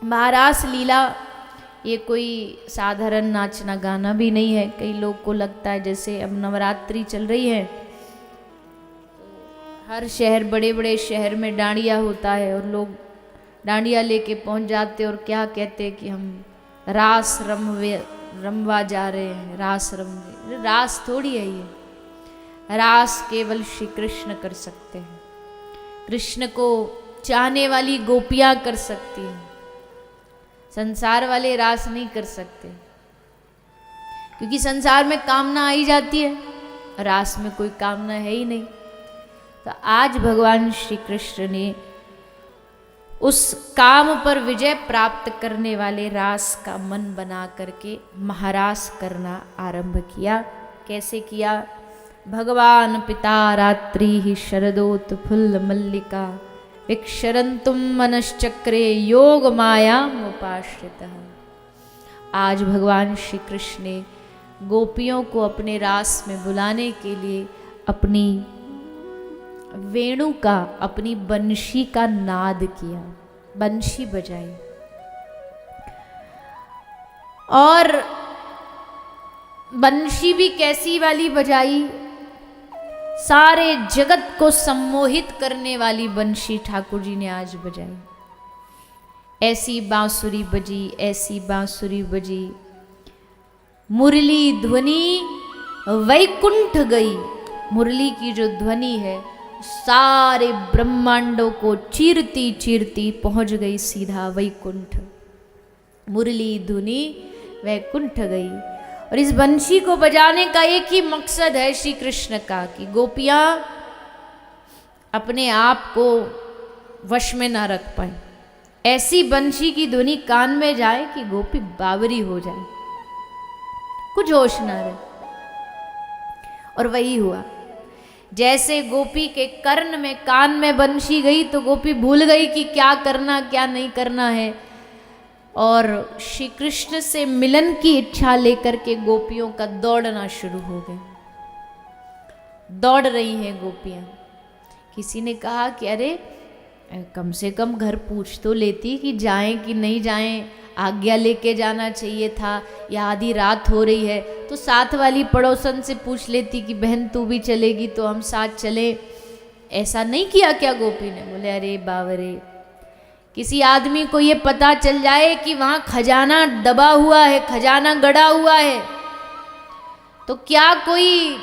महारास लीला ये कोई साधारण नाचना गाना भी नहीं है। कई लोग को लगता है जैसे अब नवरात्रि चल रही है, हर शहर, बड़े बड़े शहर में डांडिया होता है और लोग डांडिया लेके पहुंच जाते और क्या कहते कि हम रास रमवा जा रहे हैं, रास रम। रास थोड़ी है ये, रास केवल श्री कृष्ण कर सकते हैं। कृष्ण को चाहने वाली गोपियां कर सकती हैं, संसार वाले रास नहीं कर सकते, क्योंकि संसार में कामना आई जाती है, रास में कोई कामना है ही नहीं। तो आज भगवान श्री कृष्ण ने उस काम पर विजय प्राप्त करने वाले रास का मन बना करके महारास करना आरंभ किया। कैसे किया? भगवान पिता रात्रि ही शरदोत फुल्ल मल्लिका विक्षरंतुम मनश्चक्रे योग माया उपाश्रितः। आज भगवान श्री कृष्ण ने गोपियों को अपने रास में बुलाने के लिए अपनी वेणु का, अपनी बंशी का नाद किया, बंशी बजाई और बंशी भी कैसी वाली बजाई? सारे जगत को सम्मोहित करने वाली बंशी ठाकुर जी ने आज बजाई। ऐसी बांसुरी बजी, ऐसी बांसुरी बजी, मुरली ध्वनि वैकुंठ गई। मुरली की जो ध्वनि है सारे ब्रह्मांडों को चीरती चीरती पहुंच गई सीधा वैकुंठ। मुरली ध्वनि वैकुंठ गई। और इस बंशी को बजाने का एक ही मकसद है श्री कृष्ण का, कि गोपियां अपने आप को वश में ना रख पाए। ऐसी बंशी की ध्वनि कान में जाए कि गोपी बावरी हो जाए, कुछ होश ना रहे। और वही हुआ। जैसे गोपी के कर्ण में, कान में बंशी गई तो गोपी भूल गई कि क्या करना क्या नहीं करना है, और श्री कृष्ण से मिलन की इच्छा लेकर के गोपियों का दौड़ना शुरू हो गया। दौड़ रही हैं गोपियां। किसी ने कहा कि अरे कम से कम घर पूछ तो लेती कि जाएं कि नहीं जाएं, आज्ञा लेके जाना चाहिए था, या आधी रात हो रही है तो साथ वाली पड़ोसन से पूछ लेती कि बहन तू भी चलेगी तो हम साथ चले। ऐसा नहीं किया क्या गोपी ने? बोले अरे बावरे, किसी आदमी को ये पता चल जाए कि वहां खजाना दबा हुआ है, खजाना गड़ा हुआ है, तो क्या कोई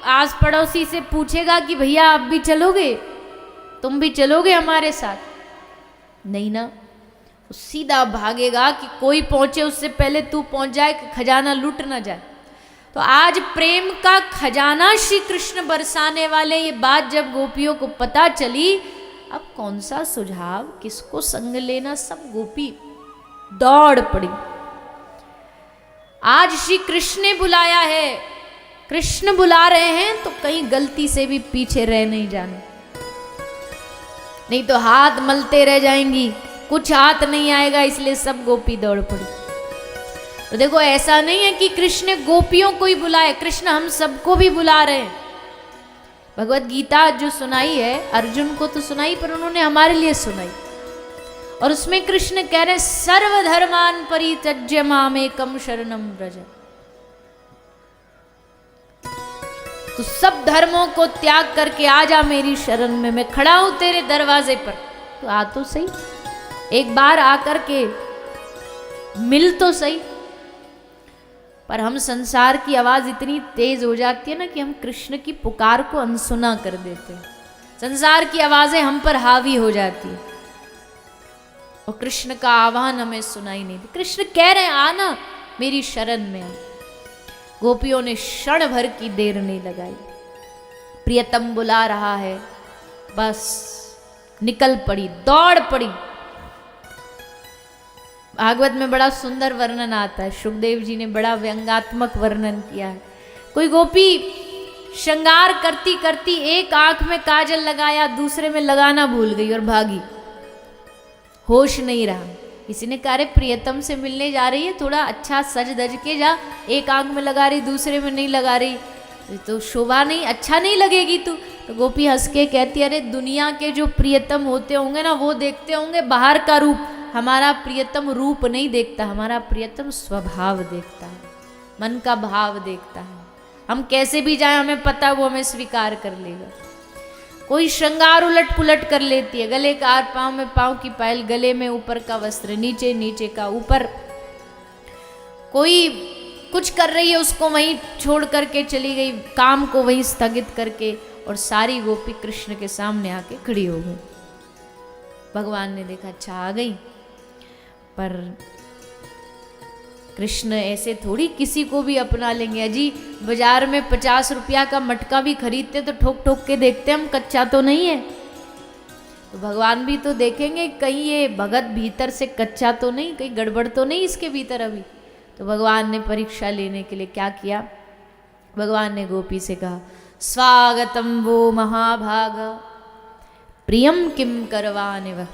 आस पड़ोसी से पूछेगा कि भैया आप भी चलोगे, तुम भी चलोगे हमारे साथ? नहीं ना, सीधा भागेगा कि कोई पहुंचे उससे पहले तू पहुंच जाए, कि खजाना लूट ना जाए। तो आज प्रेम का खजाना श्री कृष्ण बरसाने वाले, ये बात जब गोपियों को पता चली, अब कौन सा सुझाव, किसको संग लेना, सब गोपी दौड़ पड़ी। आज श्री कृष्ण ने बुलाया है, कृष्ण बुला रहे हैं तो कहीं गलती से भी पीछे रह नहीं जाना, नहीं तो हाथ मलते रह जाएंगी, कुछ हाथ नहीं आएगा। इसलिए सब गोपी दौड़ पड़ी। तो देखो, ऐसा नहीं है कि कृष्ण गोपियों को ही बुलाए, कृष्ण हम सबको भी बुला रहे हैं। भगवत गीता जो सुनाई है अर्जुन को तो सुनाई, पर उन्होंने हमारे लिए सुनाई। और उसमें कृष्ण कह रहे सर्वधर्मान परित्यज्य मामेकम शरणम व्रज। तो सब धर्मों को त्याग करके आ जा मेरी शरण में, मैं खड़ा हूं तेरे दरवाजे पर। तो आ तो सही, एक बार आकर के मिल तो सही। पर हम संसार की आवाज इतनी तेज हो जाती है ना कि हम कृष्ण की पुकार को अनसुना कर देते हैं। संसार की आवाजें हम पर हावी हो जाती है और कृष्ण का आह्वान हमें सुनाई नहीं देता। कृष्ण कह रहे हैं आना मेरी शरण में। गोपियों ने क्षण भर की देर नहीं लगाई। प्रियतम बुला रहा है, बस निकल पड़ी, दौड़ पड़ी। भागवत में बड़ा सुंदर वर्णन आता है, सुखदेव जी ने बड़ा व्यंगात्मक वर्णन किया है। कोई गोपी श्रृंगार करती करती एक आंख में काजल लगाया, दूसरे में लगाना भूल गई और भागी, होश नहीं रहा। किसी ने कहा प्रियतम से मिलने जा रही है, थोड़ा अच्छा सज धज के जा, एक आंख में लगा रही दूसरे में नहीं लगा रही, तो शोभा नहीं, अच्छा नहीं लगेगी तू। तो गोपी हंस के कहती अरे दुनिया के जो प्रियतम होते होंगे ना, वो देखते होंगे बाहर का रूप, हमारा प्रियतम रूप नहीं देखता, हमारा प्रियतम स्वभाव देखता है, मन का भाव देखता है। हम कैसे भी जाएं हमें पता है वो हमें स्वीकार कर लेगा। कोई श्रृंगार उलट पुलट कर लेती है, गले का हार, पाँव में पाँव की पायल, गले में ऊपर का वस्त्र, नीचे नीचे का ऊपर। कोई कुछ कर रही है उसको वहीं छोड़ करके चली गई, काम को वहीं स्थगित करके, और सारी गोपी कृष्ण के सामने आके खड़ी हो गई। भगवान ने देखा अच्छा आ गई, पर कृष्ण ऐसे थोड़ी किसी को भी अपना लेंगे। अजी बाजार में 50 रुपया का मटका भी खरीदते तो ठोक ठोक के देखते हम कच्चा तो नहीं है। तो भगवान भी तो देखेंगे कहीं ये भगत भीतर से कच्चा तो नहीं, कहीं गड़बड़ तो नहीं इसके भीतर अभी। तो भगवान ने परीक्षा लेने के लिए क्या किया, भगवान ने गोपी से कहा स्वागतम वो महाभाग प्रियम किम करवाने वह।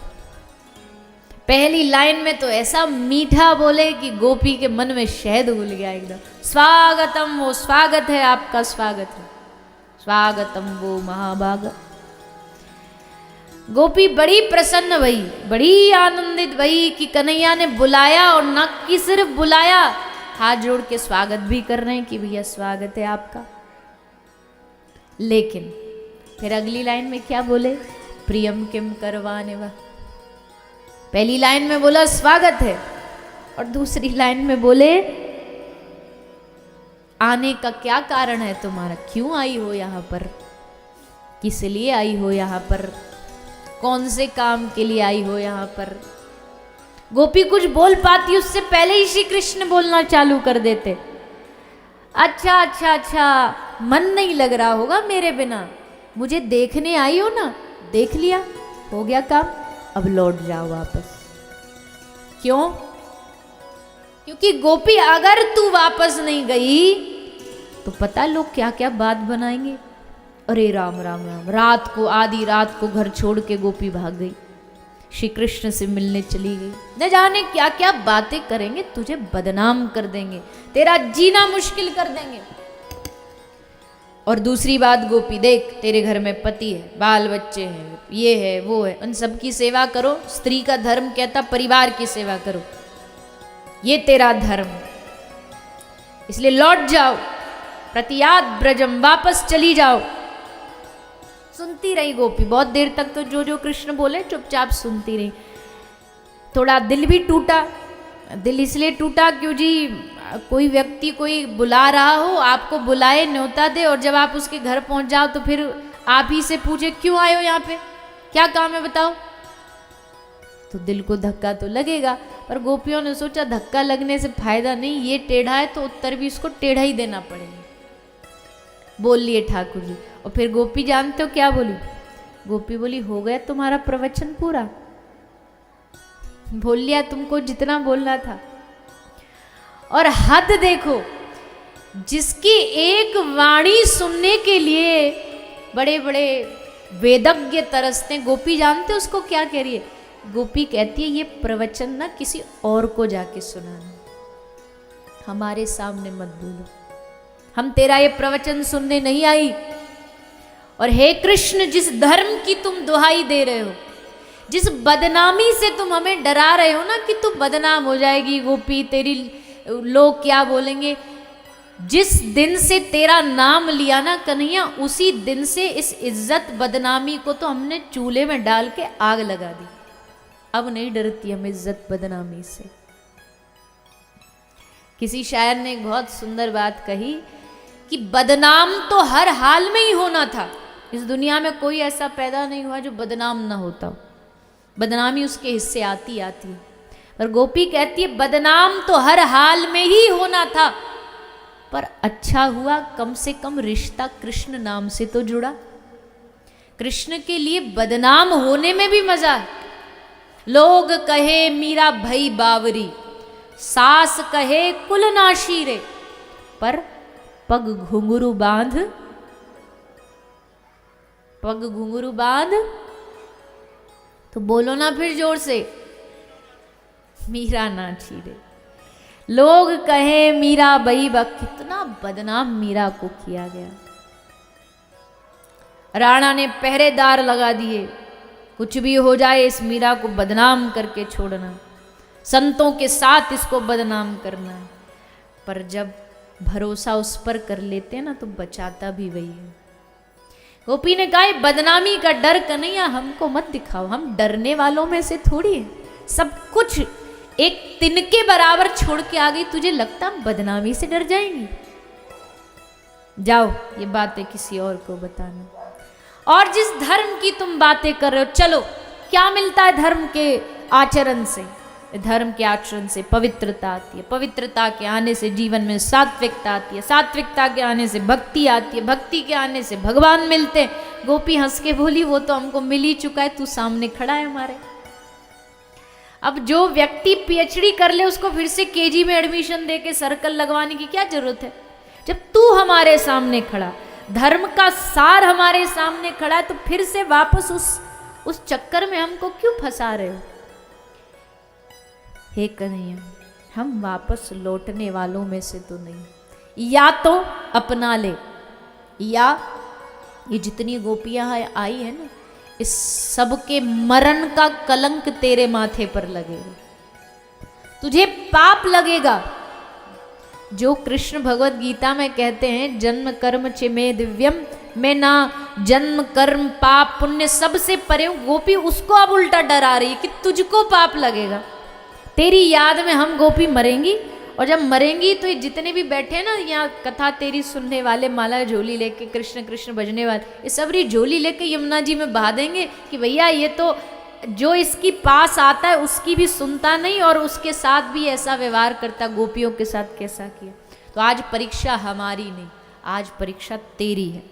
पहली लाइन में तो ऐसा मीठा बोले कि गोपी के मन में शहद घुल गया एकदम। स्वागतम वो स्वागत है, आपका स्वागत है, स्वागतम वो महाभाग। गोपी बड़ी प्रसन्न भई, बड़ी आनंदित भई कि कन्हैया ने बुलाया, और न कि सिर्फ बुलाया, हाथ जोड़ के स्वागत भी कर रहे हैं कि भैया स्वागत है आपका। लेकिन फिर अगली लाइन में क्या बोले, प्रियम किम करवाने वा। पहली लाइन में बोला स्वागत है, और दूसरी लाइन में बोले आने का क्या कारण है तुम्हारा, क्यों आई हो यहाँ पर, किस लिए आई हो यहाँ पर, कौन से काम के लिए आई हो यहाँ पर। गोपी कुछ बोल पाती उससे पहले ही श्री कृष्ण बोलना चालू कर देते। अच्छा अच्छा अच्छा, मन नहीं लग रहा होगा मेरे बिना, मुझे देखने आई हो ना, देख लिया, हो गया काम, अब लौट जाओ वापस। क्यों? क्योंकि गोपी अगर तू वापस नहीं गई तो पता लोग क्या क्या बात बनाएंगे। अरे राम राम राम, रात को, आधी रात को घर छोड़ के गोपी भाग गई, श्री कृष्ण से मिलने चली गई। न जाने क्या क्या बातें करेंगे, तुझे बदनाम कर देंगे, तेरा जीना मुश्किल कर देंगे। और दूसरी बात गोपी देख, तेरे घर में पति है, बाल बच्चे हैं, ये है वो है, उन सब की सेवा करो। स्त्री का धर्म कहता परिवार की सेवा करो, ये तेरा धर्म, इसलिए लौट जाओ, प्रतियाद ब्रजम, वापस चली जाओ। सुनती रही गोपी बहुत देर तक, तो जो जो कृष्ण बोले चुपचाप सुनती रही। थोड़ा दिल भी टूटा। दिल इसलिए टूटा क्यों जी, कोई व्यक्ति कोई बुला रहा हो, आपको बुलाए, न्योता दे, और जब आप उसके घर पहुंच जाओ तो फिर आप ही से पूछे क्यों आए हो यहाँ पे, क्या काम है बताओ, तो दिल को धक्का तो लगेगा। पर गोपियों ने सोचा धक्का लगने से फायदा नहीं, ये टेढ़ा है तो उत्तर भी इसको टेढ़ा ही देना पड़ेगा। बोल लिए ठाकुर जी। और फिर गोपी जानते हो क्या बोली, गोपी बोली हो गया तुम्हारा प्रवचन पूरा, बोल लिया तुमको जितना बोलना था। और हद देखो, जिसकी एक वाणी सुनने के लिए बड़े बड़े वेदज्ञ तरसते, गोपी जानते उसको क्या कह रही है, गोपी कहती है ये प्रवचन ना किसी और को जाके सुनाना, हमारे सामने मत बोलो, हम तेरा ये प्रवचन सुनने नहीं आई। और हे कृष्ण, जिस धर्म की तुम दुहाई दे रहे हो, जिस बदनामी से तुम हमें डरा रहे हो ना कि तू बदनाम हो जाएगी गोपी, तेरी लोग क्या बोलेंगे, जिस दिन से तेरा नाम लिया ना कन्हैया, उसी दिन से इस इज्जत बदनामी को तो हमने चूल्हे में डाल के आग लगा दी, अब नहीं डरती हम इज्जत बदनामी से। किसी शायर ने एक बहुत सुंदर बात कही कि बदनाम तो हर हाल में ही होना था, इस दुनिया में कोई ऐसा पैदा नहीं हुआ जो बदनाम ना होता हो, बदनामी उसके हिस्से आती आती है। पर गोपी कहती है बदनाम तो हर हाल में ही होना था, पर अच्छा हुआ कम से कम रिश्ता कृष्ण नाम से तो जुड़ा। कृष्ण के लिए बदनाम होने में भी मजा है। लोग कहे मीरा भई बावरी, सास कहे कुलनाशी रे, पर पग घुंघरू बांध, पग घुंघरू बांध, तो बोलो ना फिर जोर से, मीरा नाची रे। लोग कहे मीरा बई बा, कितना बदनाम मीरा को किया गया। राणा ने पहरेदार लगा दिए, कुछ भी हो जाए इस मीरा को बदनाम करके छोड़ना। संतों के साथ इसको बदनाम करना है। पर जब भरोसा उस पर कर लेते हैं ना तो बचाता भी वही है। गोपी ने कहा बदनामी का डर कन्हैया हमको मत दिखाओ, हम डरने वालों में से थोड़ी है, सब कुछ एक तिनके बराबर छोड़ के आ गई, तुझे लगता हम बदनामी से डर जाएंगी? जाओ ये बातें किसी और को बताना। और जिस धर्म की तुम बातें कर रहे हो, चलो क्या मिलता है धर्म के आचरण से? धर्म के आचरण से पवित्रता आती है, पवित्रता के आने से जीवन में सात्विकता आती है, सात्विकता के आने से भक्ति आती है, भक्ति के आने से भगवान मिलते हैं। गोपी हंस के बोली वो तो हमको मिल ही चुका है, तू सामने खड़ा है हमारे। अब जो व्यक्ति पीएचडी कर ले उसको फिर से केजी में एडमिशन देके सर्कल लगवाने की क्या जरूरत है? जब तू हमारे सामने खड़ा, धर्म का सार हमारे सामने खड़ा है, तो फिर से वापस उस चक्कर में हमको क्यों फंसा रहे हो? हे कन्हैया, हम वापस लौटने वालों में से तो नहीं। या तो अपना ले, या ये जितनी गोपियां आई है ना, इस सब के मरण का कलंक तेरे माथे पर लगेगा, तुझे पाप लगेगा। जो कृष्ण भगवत गीता में कहते हैं जन्म कर्म च मे दिव्यम, मैं ना जन्म कर्म पाप पुण्य सबसे परे हूं, गोपी उसको अब उल्टा डरा रही है कि तुझको पाप लगेगा। तेरी याद में हम गोपी मरेंगी, और जब मरेंगी तो ये जितने भी बैठे ना यहाँ कथा तेरी सुनने वाले, माला झोली लेके कृष्ण कृष्ण बजने वाले, ये सबरी झोली लेके यमुना जी में बहा देंगे कि भैया ये तो जो इसकी पास आता है उसकी भी सुनता नहीं और उसके साथ भी ऐसा व्यवहार करता, गोपियों के साथ कैसा किया। तो आज परीक्षा हमारी नहीं, आज परीक्षा तेरी है।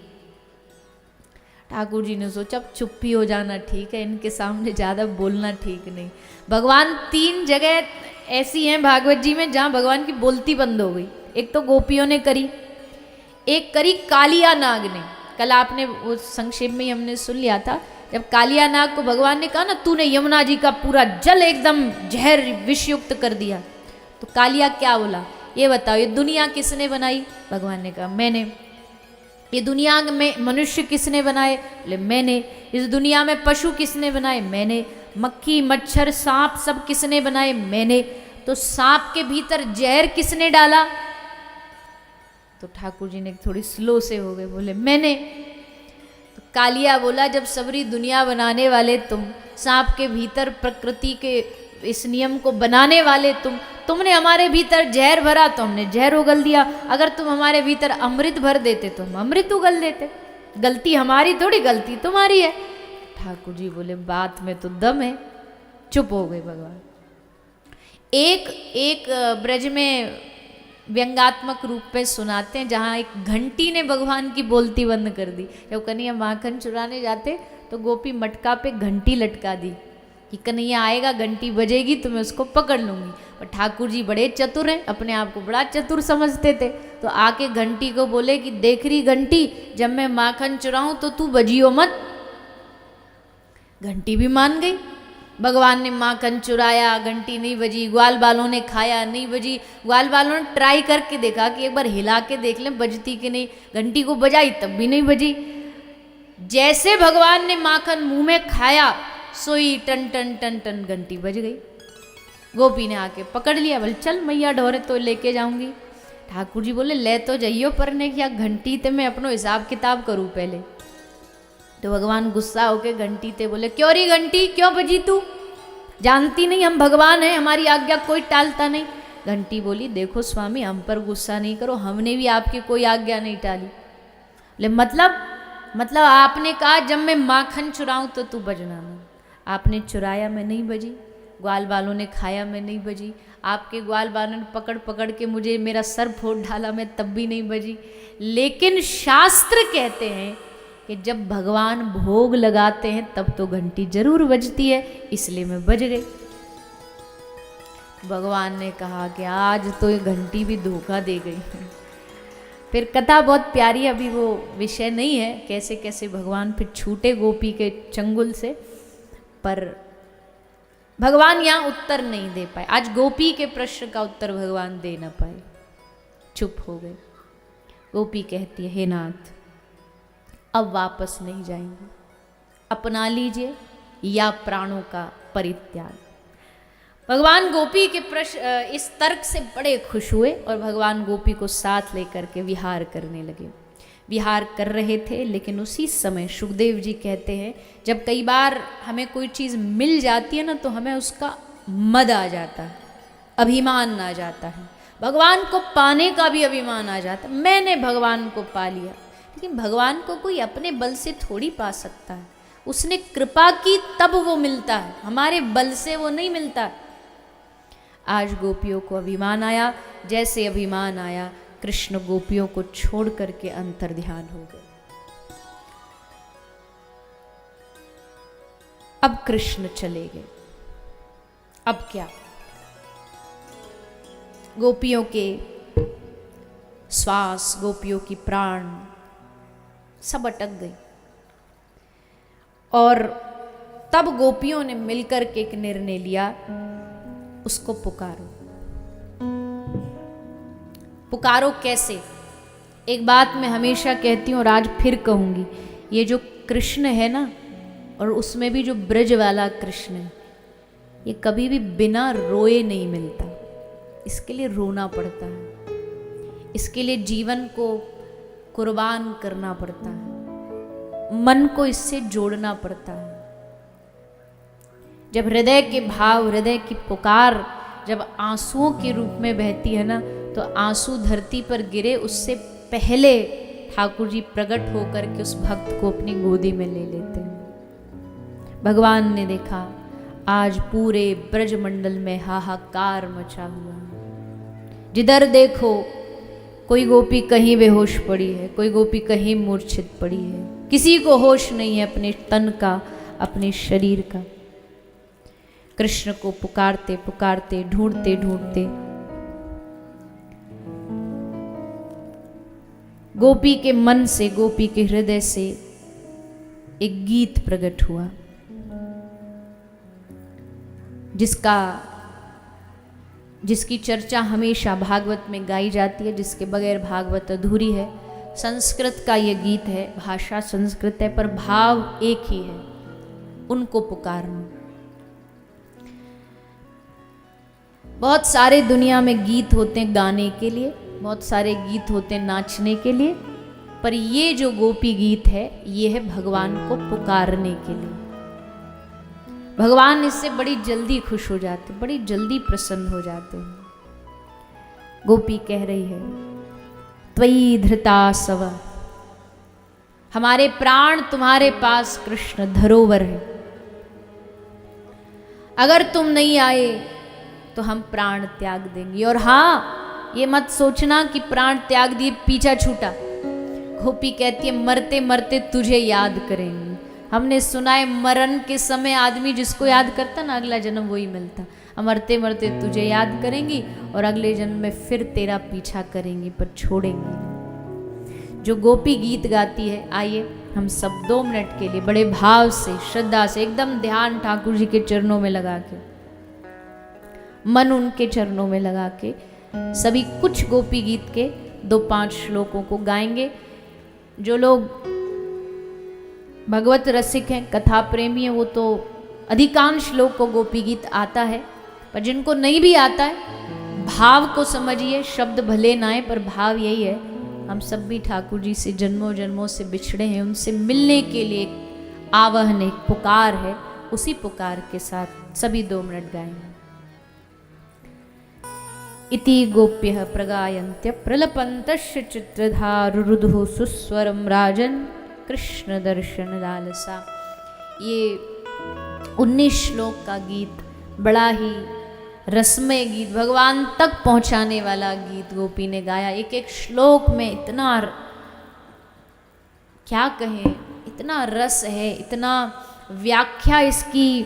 ठाकुर जी ने सोचा अब चुप ही हो जाना ठीक है, इनके सामने ज़्यादा बोलना ठीक नहीं। भगवान 3 जगह ऐसी हैं भागवत जी में जहाँ भगवान की बोलती बंद हो गई। एक तो गोपियों ने करी, एक करी कालिया नाग ने। कल आपने वो संक्षेप में ही हमने सुन लिया था, जब कालिया नाग को भगवान ने कहा ना तूने यमुना जी का पूरा जल एकदम जहर विषयुक्त कर दिया, तो कालिया क्या बोला, ये बताओ ये दुनिया किसने बनाई? भगवान ने कहा मैंने। ये दुनिया में मनुष्य किसने बनाए? बोले मैंने। इस दुनिया में पशु किसने बनाए? मैंने। मक्खी मच्छर सांप सब किसने बनाए? मैंने। तो सांप के भीतर जहर किसने डाला? तो ठाकुर जी ने थोड़ी स्लो से हो गए, बोले मैंने। तो कालिया बोला जब सबरी दुनिया बनाने वाले तुम, सांप के भीतर प्रकृति के इस नियम को बनाने वाले तुमने हमारे भीतर जहर भरा तो हमने जहर उगल दिया। अगर तुम हमारे भीतर अमृत भर देते तो हम अमृत उगल देते। गलती हमारी थोड़ी, गलती तुम्हारी है। ठाकुर जी बोले बात में तो दम है। चुप हो गए भगवान। एक ब्रज में व्यंगात्मक रूप में सुनाते हैं जहाँ एक घंटी ने भगवान की बोलती बंद कर दी। जब कन्हैया माखन चुराने जाते तो गोपी मटका पे घंटी लटका दी कि कन्हैया आएगा घंटी बजेगी तो मैं उसको पकड़ लूंगी। और ठाकुर जी बड़े चतुर हैं, अपने आप को बड़ा चतुर समझते थे, तो आके घंटी को बोले कि देख रही घंटी, जब मैं माखन चुराऊं तो तू बजियो मत। घंटी भी मान गई। भगवान ने माखन चुराया, घंटी नहीं बजी। ग्वाल बालों ने खाया, नहीं बजी। ग्वाल बालों ने ट्राई करके देखा कि एक बार हिला के देख लें बजती कि नहीं। घंटी को बजाई तब भी नहीं बजी। जैसे भगवान ने माखन मुंह में खाया, सोई टन टन टन टन घंटी बज गई। गोपी ने आके पकड़ लिया, बोले चल मैया ढोरे तो लेके जाऊंगी। ठाकुर जी बोले ले तो जाइयो, पर ने क्या घंटी ते मैं अपनो हिसाब किताब करूं पहले। तो भगवान गुस्सा होके घंटी ते बोले क्यों री घंटी, क्यों बजी तू? जानती नहीं हम भगवान हैं, हमारी आज्ञा कोई टालता नहीं। घंटी बोली देखो स्वामी, हम पर गुस्सा नहीं करो, हमने भी आपकी कोई आज्ञा नहीं टाली। बोले मतलब आपने कहा जब मैं माखन चुराऊं तो तू बजना नहीं। आपने चुराया, मैं नहीं बजी। ग्वाल बालों ने खाया, मैं नहीं बजी। आपके ग्वाल बालों ने पकड़ पकड़ के मुझे मेरा सर फोड़ डाला, मैं तब भी नहीं बजी। लेकिन शास्त्र कहते हैं कि जब भगवान भोग लगाते हैं तब तो घंटी जरूर बजती है, इसलिए मैं बज गई। भगवान ने कहा कि आज तो ये घंटी भी धोखा दे गई। फिर कथा बहुत प्यारी, अभी वो विषय नहीं है, कैसे कैसे भगवान फिर छूटे गोपी के चंगुल से, पर भगवान यहाँ उत्तर नहीं दे पाए। आज गोपी के प्रश्न का उत्तर भगवान दे ना पाए, चुप हो गए। गोपी कहती है हे नाथ, अब वापस नहीं जाएंगे, अपना लीजिए या प्राणों का परित्याग। भगवान गोपी के प्रश्न इस तर्क से बड़े खुश हुए और भगवान गोपी को साथ लेकर के विहार करने लगे। विहार कर रहे थे, लेकिन उसी समय सुखदेव जी कहते हैं जब कई बार हमें कोई चीज़ मिल जाती है ना तो हमें उसका मद आ जाता है, अभिमान आ जाता है, भगवान को पाने का भी अभिमान आ जाता है। मैंने भगवान को पा लिया, लेकिन भगवान को कोई अपने बल से थोड़ी पा सकता है। उसने कृपा की तब वो मिलता है, हमारे बल से वो नहीं मिलता। आज गोपियों को अभिमान आया, जैसे अभिमान आया कृष्ण गोपियों को छोड़ करके अंतर ध्यान हो गए। अब कृष्ण चले गए, अब क्या? गोपियों के श्वास, गोपियों की प्राण सब अटक गई। और तब गोपियों ने मिलकर के एक निर्णय लिया, उसको पुकारो। पुकारो कैसे? एक बात मैं हमेशा कहती हूँ और आज फिर कहूंगी, ये जो कृष्ण है ना, और उसमें भी जो ब्रज वाला कृष्ण है, ये कभी भी बिना रोए नहीं मिलता। इसके लिए रोना पड़ता है, इसके लिए जीवन को कुर्बान करना पड़ता है, मन को इससे जोड़ना पड़ता है। जब हृदय के भाव, हृदय की पुकार जब आंसुओं के रूप में बहती है ना, तो आंसू धरती पर गिरे उससे पहले ठाकुर जी प्रकट होकर के उस भक्त को अपनी गोदी में ले लेते हैं। भगवान ने देखा आज पूरे ब्रजमंडल में हाहाकार मचा हुआ है। जिधर देखो कोई गोपी कहीं बेहोश पड़ी है, कोई गोपी कहीं मूर्छित पड़ी है, किसी को होश नहीं है अपने तन का, अपने शरीर का। कृष्ण को पुकारते पुकारते, ढूंढते ढूंढते गोपी के मन से, गोपी के हृदय से एक गीत प्रकट हुआ, जिसकी चर्चा हमेशा भागवत में गाई जाती है, जिसके बगैर भागवत अधूरी है। संस्कृत का ये गीत है, भाषा संस्कृत है पर भाव एक ही है, उनको पुकारना। बहुत सारे दुनिया में गीत होते हैं गाने के लिए, बहुत सारे गीत होते हैं नाचने के लिए, पर ये जो गोपी गीत है ये है भगवान को पुकारने के लिए। भगवान इससे बड़ी जल्दी खुश हो जाते, बड़ी जल्दी प्रसन्न हो जाते हैं। गोपी कह रही है, त्वयि धृता सव, हमारे प्राण तुम्हारे पास कृष्ण धरोवर है। अगर तुम नहीं आए तो हम प्राण त्याग देंगे। और हाँ, ये मत सोचना कि प्राण त्याग दिए पीछा छूटा। गोपी कहती है मरते मरते तुझे याद करेंगे। हमने सुना है मरण के समय आदमी जिसको याद करता ना, अगला जन्म वही मिलता। हम मरते मरते तुझे याद करेंगी और अगले जन्म में फिर तेरा पीछा करेंगी, पर छोड़ेंगी। जो गोपी गीत गाती है, आइए हम सब 2 मिनट के लिए बड़े भाव से, श्रद्धा से, एकदम ध्यान ठाकुर जी के चरणों में लगा के, मन उनके चरणों में लगा के सभी कुछ गोपी गीत के 2-5 श्लोकों को गाएंगे। जो लोग भगवत रसिक हैं, कथा प्रेमी हैं, वो तो अधिकांश लोग को गोपी गीत आता है, पर जिनको नहीं भी आता है, भाव को समझिए। शब्द भले ना आए पर भाव यही है, हम सब भी ठाकुर जी से जन्मों जन्मों से बिछड़े हैं, उनसे मिलने के लिए एक आवाहन, एक पुकार है। उसी पुकार के साथ सभी 2 मिनट गाएंगे। इति गोप्यः प्रगायन्त्य प्रलपन्तश्च चित्रधारुरुधुः सुस्वरं राजन् कृष्ण दर्शन लालसा। ये 19 श्लोक का गीत, बड़ा ही रसमय गीत, भगवान तक पहुंचाने वाला गीत गोपी ने गाया। एक एक श्लोक में इतना, क्या कहें, इतना रस है, इतना व्याख्या इसकी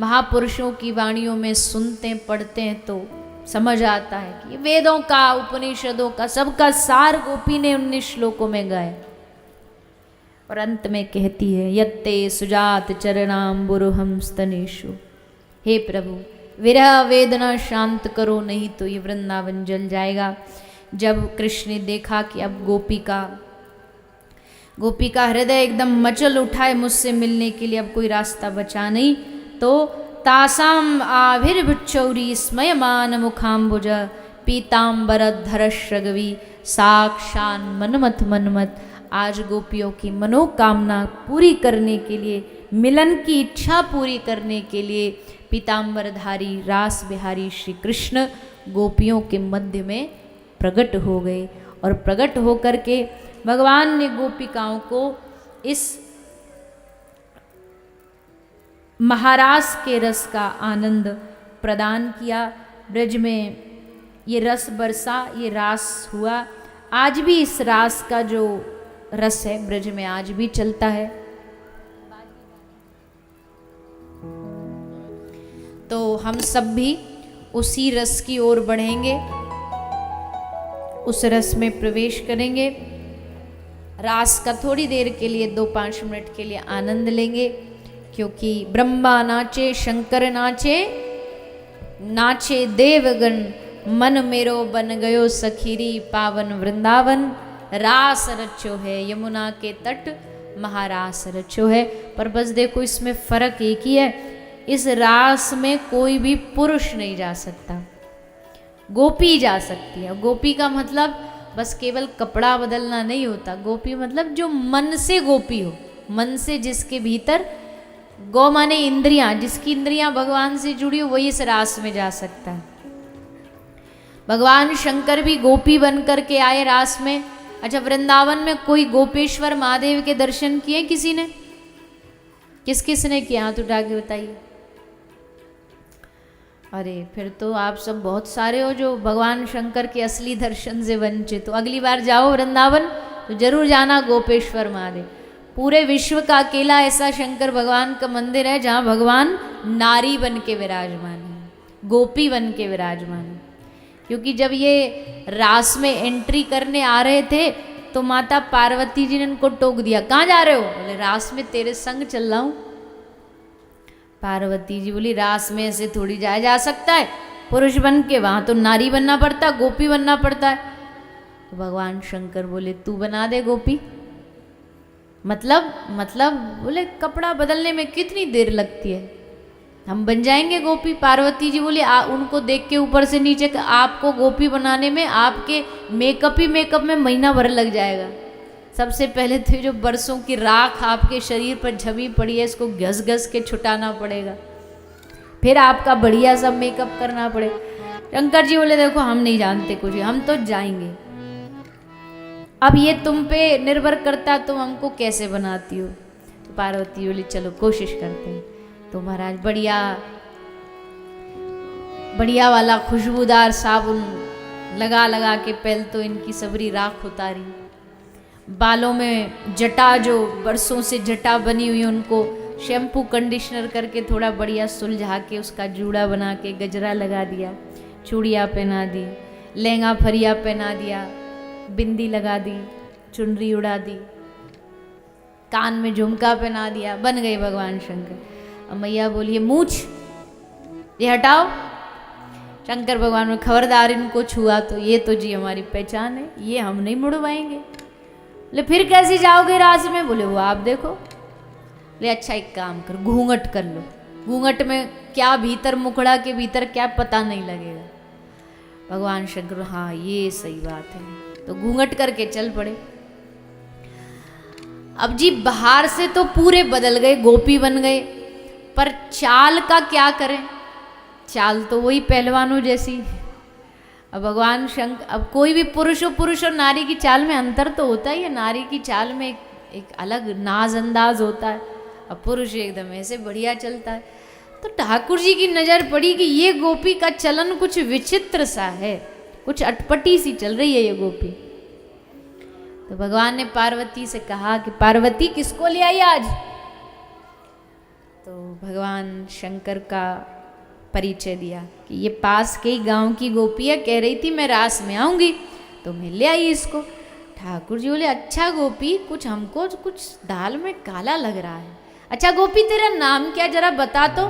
महापुरुषों की वाणियों में सुनते पढ़ते हैं तो समझ आता है कि वेदों का, उपनिषदों का, सबका सार गोपी ने 19 श्लोकों में गाया। और अंत में कहती है, यत्ते सुजात चरणाम्बुरुहं स्तनेषु, हे प्रभु विरह वेदना शांत करो, नहीं तो ये वृंदावन जल जाएगा। जब कृष्ण ने देखा कि अब गोपी का हृदय एकदम मचल उठा है मुझसे मिलने के लिए, अब कोई रास्ता बचा नहीं, तो तासाम आभिर्भिक्षौरी स्मयमान मुखाम्बुज पीताम्बरधरश्रगवी साक्षान मनमथ मनमत। आज गोपियों की मनोकामना पूरी करने के लिए, मिलन की इच्छा पूरी करने के लिए पीताम्बरधारी रास बिहारी श्री कृष्ण गोपियों के मध्य में प्रकट हो गए। और प्रकट होकर के भगवान ने गोपिकाओं को इस महारास के रस का आनंद प्रदान किया। ब्रज में ये रस बरसा, ये रास हुआ। आज भी इस रास का जो रस है ब्रज में आज भी चलता है। तो हम सब भी उसी रस की ओर बढ़ेंगे, उस रस में प्रवेश करेंगे। रास का थोड़ी देर के लिए 2-5 मिनट के लिए आनंद लेंगे, क्योंकि ब्रह्मा नाचे, शंकर नाचे, नाचे देवगण, मन मेरो बन गयो सखीरी पावन वृंदावन। रास रचो है यमुना के तट, महारास रचो है। पर बस देखो इसमें फर्क एक ही है, इस रास में कोई भी पुरुष नहीं जा सकता, गोपी जा सकती है। गोपी का मतलब बस केवल कपड़ा बदलना नहीं होता। गोपी मतलब जो मन से गोपी हो, मन से जिसके भीतर, गौ माने इंद्रियां, जिसकी इंद्रियां भगवान से जुड़ी हो वही इस रास में जा सकता है। भगवान शंकर भी गोपी बन करके आए रास में। अच्छा, वृंदावन में कोई गोपेश्वर महादेव के दर्शन किए किसी ने? किस किस ने किया? हाथ उठा के बताइए। अरे फिर तो आप सब बहुत सारे हो जो भगवान शंकर के असली दर्शन से वंचित। तो अगली बार जाओ वृंदावन तो जरूर जाना गोपेश्वर महादेव। पूरे विश्व का अकेला ऐसा शंकर भगवान का मंदिर है जहाँ भगवान नारी बन के विराजमान है, गोपी बन के विराजमान है। क्योंकि जब ये रास में एंट्री करने आ रहे थे तो माता पार्वती जी ने इनको टोक दिया, कहाँ जा रहे हो? बोले रास में तेरे संग चल रहा हूँ। पार्वती जी बोली रास में ऐसे थोड़ी जाया जा सकता है, पुरुष बन के, वहाँ तो नारी बनना पड़ता, गोपी बनना पड़ता है। तो भगवान शंकर बोले तू बना दे गोपी। मतलब बोले कपड़ा बदलने में कितनी देर लगती है, हम बन जाएंगे गोपी। पार्वती जी बोली उनको देख के ऊपर से नीचे, आपको गोपी बनाने में, आपके मेकअप में महीना भर लग जाएगा। सबसे पहले तो जो बरसों की राख आपके शरीर पर जमी पड़ी है इसको घस घस के छुटाना पड़ेगा, फिर आपका बढ़िया सब मेकअप करना पड़ेगा। शंकर जी बोले देखो हम नहीं जानते कुछ, हम तो जाएंगे। अब ये तुम पे निर्भर करता तुम हमको कैसे बनाती हो। तो पार्वती बोली चलो कोशिश करते हैं। तो महाराज बढ़िया वाला खुशबूदार साबुन लगा लगा के पहले तो इनकी सबरी राख उतारी। बालों में जटा, जो बरसों से जटा बनी हुई उनको शैम्पू कंडीशनर करके थोड़ा बढ़िया सुलझा के उसका जूड़ा बना के गजरा लगा दिया, चूड़ियाँ पहना दी, लहंगा फरिया पहना दिया, बिंदी लगा दी, चुनरी उड़ा दी, कान में झुमका पहना दिया, बन गए भगवान शंकर। अब मैया बोलिए मूछ ये हटाओ। शंकर भगवान में खबरदार इनको छुआ तो ये तो जी हमारी पहचान है, ये हम नहीं मुड़वाएंगे। बोले फिर कैसे जाओगे रास में? बोले वो आप देखो। बोले अच्छा एक काम कर, घूंघट कर लो, घूंघट में क्या भीतर, मुखड़ा के भीतर क्या पता नहीं लगेगा। भगवान शंकर हाँ ये सही बात है, तो घूंघट करके चल पड़े। अब जी बाहर से तो पूरे बदल गए, गोपी बन गए, पर चाल का क्या करें? चाल तो वही पहलवानों जैसी। अब भगवान शंकर, अब कोई भी पुरुष और नारी की चाल में अंतर तो होता ही है। नारी की चाल में एक अलग नाज अंदाज होता है, अब पुरुष एकदम ऐसे बढ़िया चलता है। तो ठाकुर जी की नज़र पड़ी कि ये गोपी का चलन कुछ विचित्र सा है, कुछ अटपटी सी चल रही है ये गोपी। तो भगवान ने पार्वती से कहा कि पार्वती किसको ले आई आज? तो भगवान शंकर का परिचय दिया कि ये पास के ही गांव की गोपी है, कह रही थी मैं रास में आऊंगी तो मैं ले आई इसको। ठाकुर जी बोले अच्छा गोपी, कुछ हमको कुछ दाल में काला लग रहा है। अच्छा गोपी तेरा नाम क्या जरा बता तो।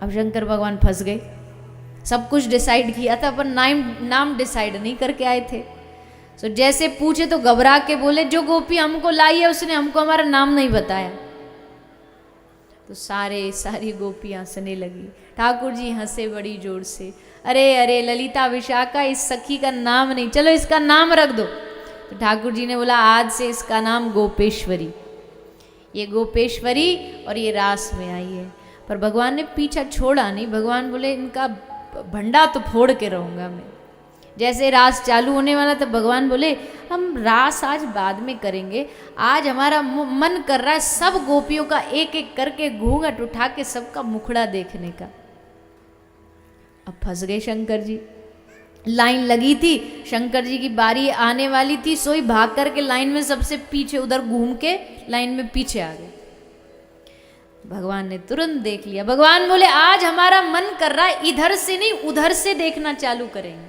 अब शंकर भगवान फंस गए, सब कुछ डिसाइड किया था पर नाम डिसाइड नहीं करके आए थे। तो जैसे पूछे तो घबरा के बोले जो गोपी हमको लाई है उसने हमको हमारा नाम नहीं बताया। तो सारी गोपियाँ हंसने लगी। ठाकुर जी हंसे बड़ी जोर से, अरे अरे ललिता विशाखा, इस सखी का नाम नहीं, चलो इसका नाम रख दो। तो ठाकुर जी ने बोला आज से इसका नाम गोपेश्वरी। ये गोपेश्वरी और ये रास में आई है। पर भगवान ने पीछा छोड़ा नहीं। भगवान बोले इनका भंडा तो फोड़ के रहूँगा मैं। जैसे रास चालू होने वाला तो भगवान बोले हम रास आज बाद में करेंगे, आज हमारा मन कर रहा है सब गोपियों का एक एक करके घूंघट उठा के सबका मुखड़ा देखने का। अब फंस गए शंकर जी। लाइन लगी थी, शंकर जी की बारी आने वाली थी, सोई भाग करके लाइन में सबसे पीछे उधर घूम के लाइन में पीछे आ गए। भगवान ने तुरंत देख लिया। भगवान बोले आज हमारा मन कर रहा है इधर से नहीं उधर से देखना चालू करेंगे।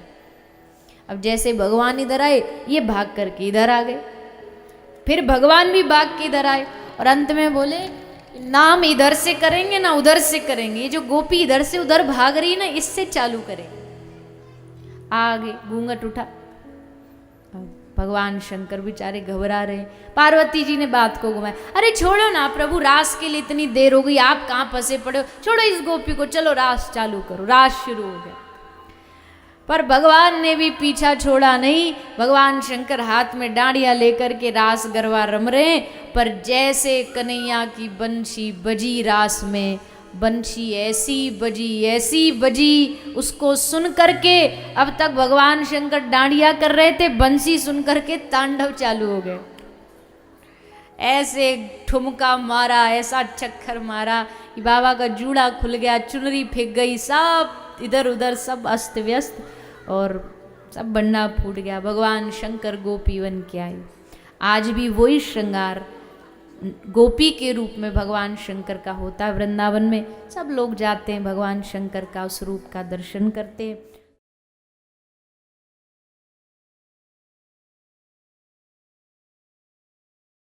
अब जैसे भगवान इधर आए ये भाग करके इधर आ गए, फिर भगवान भी भाग के इधर आए और अंत में बोले नाम इधर से करेंगे ना उधर से करेंगे, ये जो गोपी इधर से उधर भाग रही ना इससे चालू करेंगे। आगे घूंघट उठा। भगवान शंकर बेचारे घबरा रहे। पार्वती जी ने बात को घुमाया, अरे छोड़ो ना प्रभु, रास के लिए इतनी देर हो गई, आप कहाँ फंसे पड़े हो, छोड़ो इस गोपी को, चलो रास चालू करो। रास शुरू हो गया। पर भगवान ने भी पीछा छोड़ा नहीं। भगवान शंकर हाथ में डांडिया लेकर के रास गरबा रम रहे। पर जैसे कन्हैया की बंशी बजी रास में, बंशी ऐसी बजी, उसको सुन करके अब तक भगवान शंकर डांडिया कर रहे थे, बंसी सुन करके तांडव चालू हो गए। ऐसे ठुमका मारा, ऐसा चक्कर मारा कि बाबा का जूड़ा खुल गया, चुनरी फेंक गई, सब इधर उधर सब अस्त व्यस्त और सब बन्ना फूट गया। भगवान शंकर गोपी बन के आए। आज भी वही श्रृंगार गोपी के रूप में भगवान शंकर का होता है। वृंदावन में सब लोग जाते हैं, भगवान शंकर का उस रूप का दर्शन करते हैं।